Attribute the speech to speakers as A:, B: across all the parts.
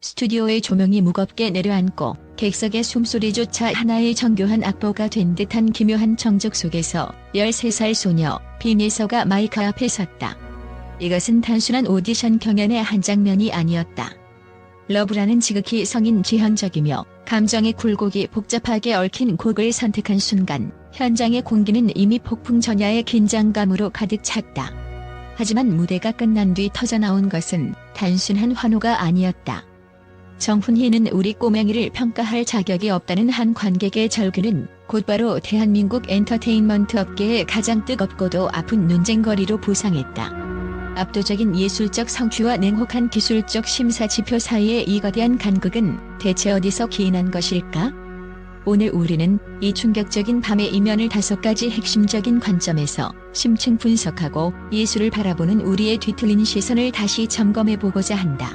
A: 스튜디오의 조명이 무겁게 내려앉고 객석의 숨소리조차 하나의 정교한 악보가 된 듯한 기묘한 정적 속에서 13살 소녀 빈예서가 마이크 앞에 섰다. 이것은 단순한 오디션 경연의 한 장면이 아니었다. 러브라는 지극히 성인 지향적이며 감정의 굴곡이 복잡하게 얽힌 곡을 선택한 순간 현장의 공기는 이미 폭풍 전야의 긴장감으로 가득 찼다. 하지만 무대가 끝난 뒤 터져나온 것은 단순한 환호가 아니었다. 정훈희는 우리 꼬맹이를 평가할 자격이 없다는 한 관객의 절규는 곧바로 대한민국 엔터테인먼트 업계의 가장 뜨겁고도 아픈 논쟁거리로 부상했다. 압도적인 예술적 성취와 냉혹한 기술적 심사 지표 사이의 이 거대한 간극은 대체 어디서 기인한 것일까? 오늘 우리는 이 충격적인 밤의 이면을 5가지 핵심적인 관점에서 심층 분석하고 예술을 바라보는 우리의 뒤틀린 시선을 다시 점검해보고자 한다.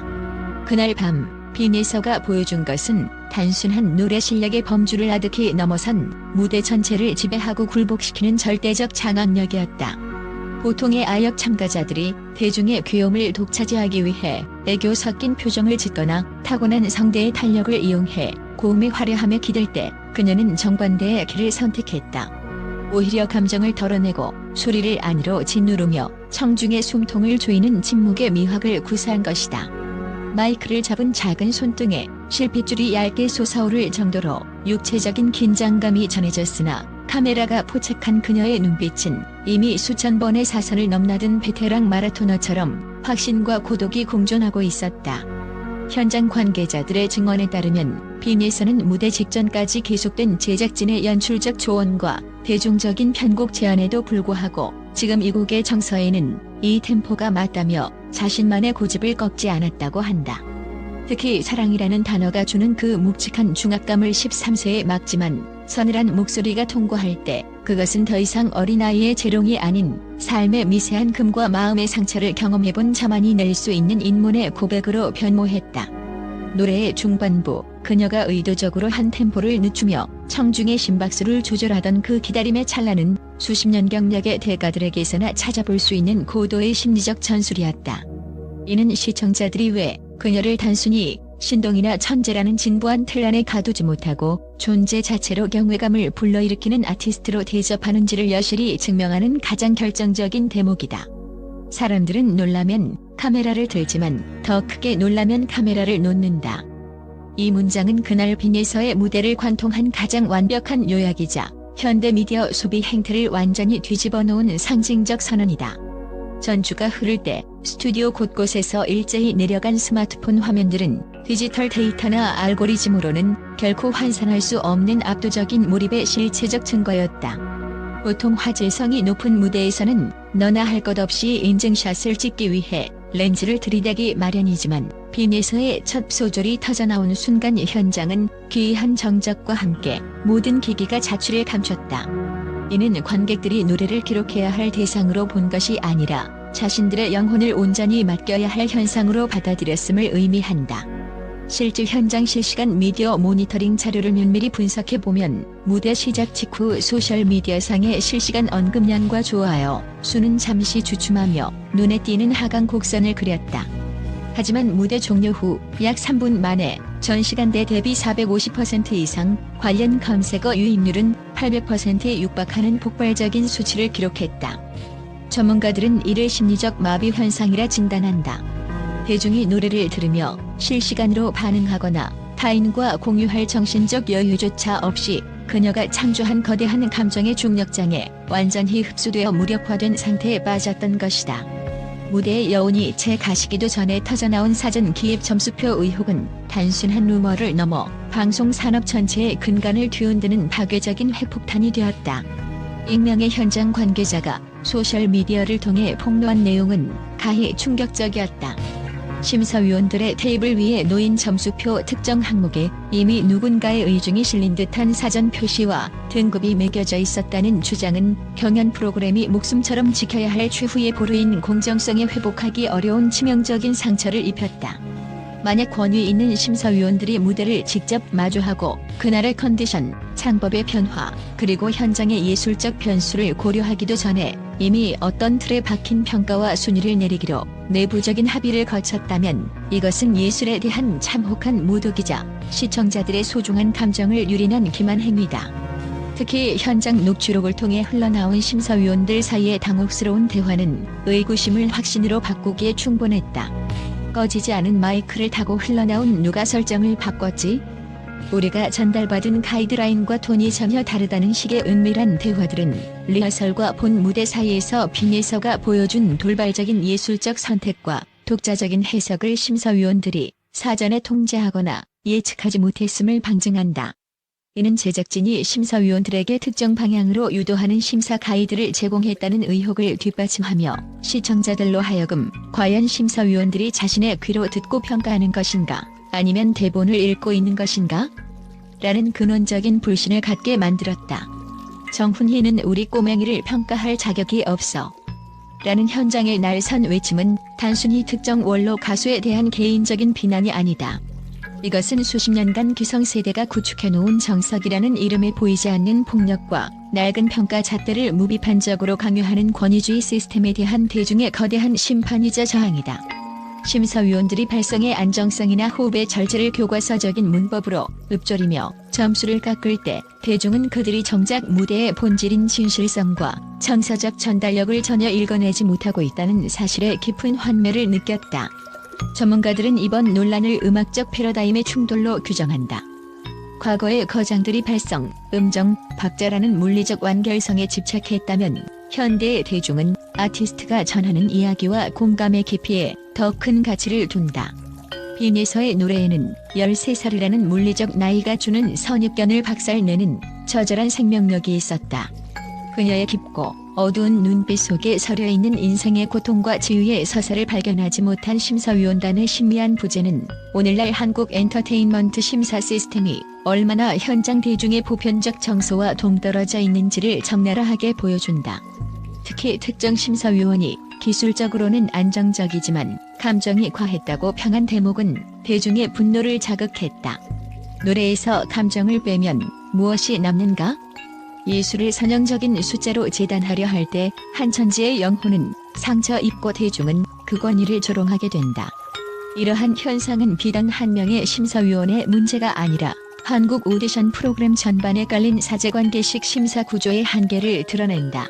A: 그날 밤 빈예서가 보여준 것은 단순한 노래 실력의 범주를 아득히 넘어선 무대 전체를 지배하고 굴복시키는 절대적 장악력이었다. 보통의 아역 참가자들이 대중의 귀여움을 독차지하기 위해 애교 섞인 표정을 짓거나 타고난 성대의 탄력을 이용해 고음의 화려함에 기댈 때 그녀는 정반대의 길을 선택했다. 오히려 감정을 덜어내고 소리를 안으로 짓누르며 청중의 숨통을 조이는 침묵의 미학을 구사한 것이다. 마이크를 잡은 작은 손등에 실핏줄이 얇게 솟아오를 정도로 육체적인 긴장감이 전해졌으나 카메라가 포착한 그녀의 눈빛은 이미 수천 번의 사선을 넘나든 베테랑 마라토너처럼 확신과 고독이 공존하고 있었다. 현장 관계자들의 증언에 따르면 빈예서는 무대 직전까지 계속된 제작진의 연출적 조언과 대중적인 편곡 제안에도 불구하고 지금 이 곡의 정서에는 이 템포가 맞다며 자신만의 고집을 꺾지 않았다고 한다. 특히 사랑이라는 단어가 주는 그 묵직한 중압감을 13세에 막지만 서늘한 목소리가 통과할 때 그것은 더 이상 어린아이의 재롱이 아닌 삶의 미세한 금과 마음의 상처를 경험해본 자만이 낼 수 있는 인문의 고백으로 변모했다. 노래의 중반부 그녀가 의도적으로 한 템포를 늦추며 청중의 심박수를 조절하던 그 기다림의 찰나는 수십 년 경력의 대가들에게서나 찾아볼 수 있는 고도의 심리적 전술이었다. 이는 시청자들이 왜 그녀를 단순히 신동이나 천재라는 진부한 틀 안에 가두지 못하고 존재 자체로 경외감을 불러일으키는 아티스트로 대접하는지를 여실히 증명하는 가장 결정적인 대목이다. 사람들은 놀라면 카메라를 들지만 더 크게 놀라면 카메라를 놓는다. 이 문장은 그날 빈예서의 무대를 관통한 가장 완벽한 요약이자 현대 미디어 소비 행태를 완전히 뒤집어 놓은 상징적 선언이다. 전주가 흐를 때 스튜디오 곳곳에서 일제히 내려간 스마트폰 화면들은 디지털 데이터나 알고리즘으로는 결코 환산할 수 없는 압도적인 몰입의 실체적 증거였다. 보통 화질성이 높은 무대에서는 너나 할 것 없이 인증샷을 찍기 위해 렌즈를 들이대기 마련이지만 빈예서의 첫 소절이 터져나온 순간 현장은 기이한 정적과 함께 모든 기기가 자취를 감췄다. 이는 관객들이 노래를 기록해야 할 대상으로 본 것이 아니라 자신들의 영혼을 온전히 맡겨야 할 현상으로 받아들였음을 의미한다. 실제 현장 실시간 미디어 모니터링 자료를 면밀히 분석해보면 무대 시작 직후 소셜미디어상의 실시간 언급량과 좋아요 수는 잠시 주춤하며 눈에 띄는 하강 곡선을 그렸다. 하지만 무대 종료 후 약 3분 만에 전 시간대 대비 450% 이상 관련 검색어 유입률은 800%에 육박하는 폭발적인 수치를 기록했다. 전문가들은 이를 심리적 마비 현상이라 진단한다. 대중이 노래를 들으며 실시간으로 반응하거나 타인과 공유할 정신적 여유조차 없이 그녀가 창조한 거대한 감정의 중력장에 완전히 흡수되어 무력화된 상태에 빠졌던 것이다. 무대의 여운이 채 가시기도 전에 터져나온 사전 기획 점수표 의혹은 단순한 루머를 넘어 방송 산업 전체의 근간을 뒤흔드는 파괴적인 핵폭탄이 되었다. 익명의 현장 관계자가 소셜미디어를 통해 폭로한 내용은 가히 충격적이었다. 심사위원들의 테이블 위에 놓인 점수표 특정 항목에 이미 누군가의 의중이 실린 듯한 사전 표시와 등급이 매겨져 있었다는 주장은 경연 프로그램이 목숨처럼 지켜야 할 최후의 보루인 공정성에 회복하기 어려운 치명적인 상처를 입혔다. 만약 권위 있는 심사위원들이 무대를 직접 마주하고 그날의 컨디션, 창법의 변화, 그리고 현장의 예술적 변수를 고려하기도 전에 이미 어떤 틀에 박힌 평가와 순위를 내리기로 내부적인 합의를 거쳤다면 이것은 예술에 대한 참혹한 모독이자 시청자들의 소중한 감정을 유린한 기만 행위다. 특히 현장 녹취록을 통해 흘러나온 심사위원들 사이의 당혹스러운 대화는 의구심을 확신으로 바꾸기에 충분했다. 꺼지지 않은 마이크를 타고 흘러나온 누가 설정을 바꿨지? 우리가 전달받은 가이드라인과 톤이 전혀 다르다는 식의 은밀한 대화들은 리허설과 본 무대 사이에서 빈예서가 보여준 돌발적인 예술적 선택과 독자적인 해석을 심사위원들이 사전에 통제하거나 예측하지 못했음을 방증한다. 이는 제작진이 심사위원들에게 특정 방향으로 유도하는 심사 가이드를 제공했다는 의혹을 뒷받침하며 시청자들로 하여금 과연 심사위원들이 자신의 귀로 듣고 평가하는 것인가, 아니면 대본을 읽고 있는 것인가? 라는 근원적인 불신을 갖게 만들었다. 정훈희는 우리 꼬맹이를 평가할 자격이 없어. 라는 현장의 날선 외침은 단순히 특정 원로 가수에 대한 개인적인 비난이 아니다. 이것은 수십 년간 기성세대가 구축해놓은 정석이라는 이름에 보이지 않는 폭력과 낡은 평가 잣대를 무비판적으로 강요하는 권위주의 시스템에 대한 대중의 거대한 심판이자 저항이다. 심사위원들이 발성의 안정성이나 호흡의 절제를 교과서적인 문법으로 읊조리며 점수를 깎을 때 대중은 그들이 정작 무대의 본질인 진실성과 정서적 전달력을 전혀 읽어내지 못하고 있다는 사실에 깊은 환멸을 느꼈다. 전문가들은 이번 논란을 음악적 패러다임의 충돌로 규정한다. 과거의 거장들이 발성, 음정, 박자라는 물리적 완결성에 집착했다면 현대의 대중은 아티스트가 전하는 이야기와 공감의 깊이에 더 큰 가치를 둔다. 빈예서의 노래에는 13살이라는 물리적 나이가 주는 선입견을 박살내는 처절한 생명력이 있었다. 그녀의 깊고 어두운 눈빛 속에 서려있는 인생의 고통과 지유의 서사를 발견하지 못한 심사위원단의 신미한 부재는 오늘날 한국 엔터테인먼트 심사 시스템이 얼마나 현장 대중의 보편적 정서와 동떨어져 있는지를 적나라하게 보여준다. 특히 특정 심사위원이 기술적으로는 안정적이지만 감정이 과했다고 평한 대목은 대중의 분노를 자극했다. 노래에서 감정을 빼면 무엇이 남는가? 예술을 선형적인 숫자로 재단하려 할 때 한천지의 영혼은 상처 입고 대중은 그 권위를 조롱하게 된다. 이러한 현상은 비단 한 명의 심사위원의 문제가 아니라 한국 오디션 프로그램 전반에 깔린 사제관계식 심사 구조의 한계를 드러낸다.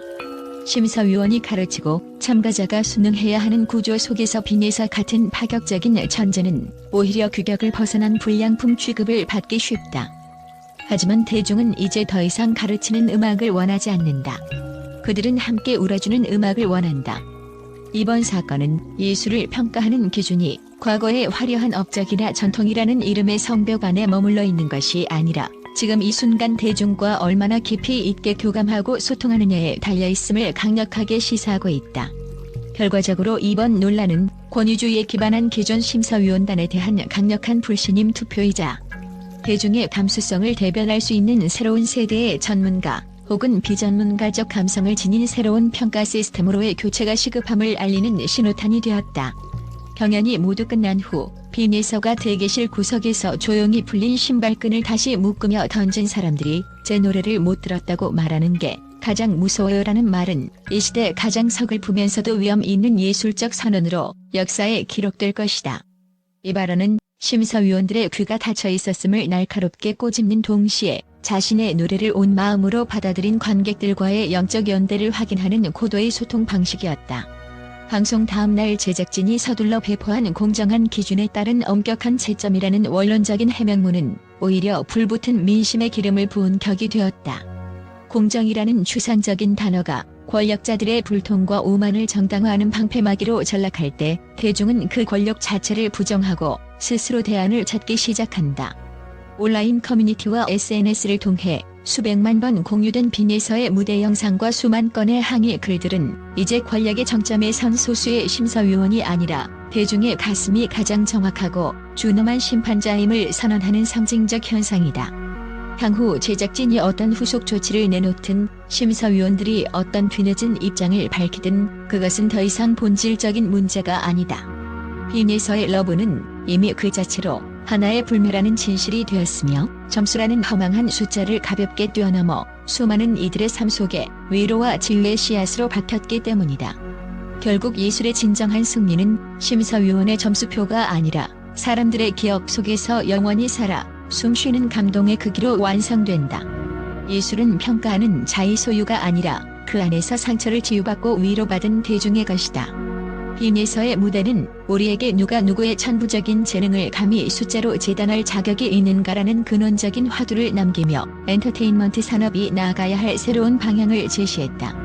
A: 심사위원이 가르치고 참가자가 순응해야 하는 구조 속에서 빈예서 같은 파격적인 천재는 오히려 규격을 벗어난 불량품 취급을 받기 쉽다. 하지만 대중은 이제 더 이상 가르치는 음악을 원하지 않는다. 그들은 함께 울어주는 음악을 원한다. 이번 사건은 예술을 평가하는 기준이 과거의 화려한 업적이나 전통이라는 이름의 성벽 안에 머물러 있는 것이 아니라 지금 이 순간 대중과 얼마나 깊이 있게 교감하고 소통하느냐에 달려있음을 강력하게 시사하고 있다. 결과적으로 이번 논란은 권위주의에 기반한 기존 심사위원단에 대한 강력한 불신임 투표이자 대중의 감수성을 대변할 수 있는 새로운 세대의 전문가 혹은 비전문가적 감성을 지닌 새로운 평가 시스템으로의 교체가 시급함을 알리는 신호탄이 되었다. 경연이 모두 끝난 후 빈예서가 대기실 구석에서 조용히 풀린 신발끈을 다시 묶으며 던진 사람들이 제 노래를 못 들었다고 말하는 게 가장 무서워요라는 말은 이 시대 가장 서글프면서도 위험 있는 예술적 선언으로 역사에 기록될 것이다. 이 발언은 심사위원들의 귀가 닫혀 있었음을 날카롭게 꼬집는 동시에 자신의 노래를 온 마음으로 받아들인 관객들과의 영적 연대를 확인하는 고도의 소통 방식이었다. 방송 다음날 제작진이 서둘러 배포한 공정한 기준에 따른 엄격한 채점이라는 원론적인 해명문은 오히려 불붙은 민심에 기름을 부은 격이 되었다. 공정이라는 추상적인 단어가 권력자들의 불통과 오만을 정당화하는 방패막이로 전락할 때 대중은 그 권력 자체를 부정하고 스스로 대안을 찾기 시작한다. 온라인 커뮤니티와 SNS를 통해 수백만 번 공유된 빈예서의 무대 영상과 수만 건의 항의 글들은 이제 권력의 정점에 선 소수의 심사위원이 아니라 대중의 가슴이 가장 정확하고 준엄한 심판자임을 선언하는 상징적 현상이다. 향후 제작진이 어떤 후속 조치를 내놓든 심사위원들이 어떤 뒤늦은 입장을 밝히든 그것은 더 이상 본질적인 문제가 아니다. 빈에서의 러브는 이미 그 자체로 하나의 불매라는 진실이 되었으며 점수라는 허망한 숫자를 가볍게 뛰어넘어 수많은 이들의 삶 속에 위로와 진리의 씨앗으로 박혔기 때문이다. 결국 예술의 진정한 승리는 심사위원의 점수표가 아니라 사람들의 기억 속에서 영원히 살아 숨쉬는 감동의 크기로 완성된다. 예술은 평가하는 자의 소유가 아니라 그 안에서 상처를 치유받고 위로받은 대중의 것이다. 빈에서의 무대는 우리에게 누가 누구의 천부적인 재능을 감히 숫자로 재단할 자격이 있는가라는 근원적인 화두를 남기며 엔터테인먼트 산업이 나아가야 할 새로운 방향을 제시했다.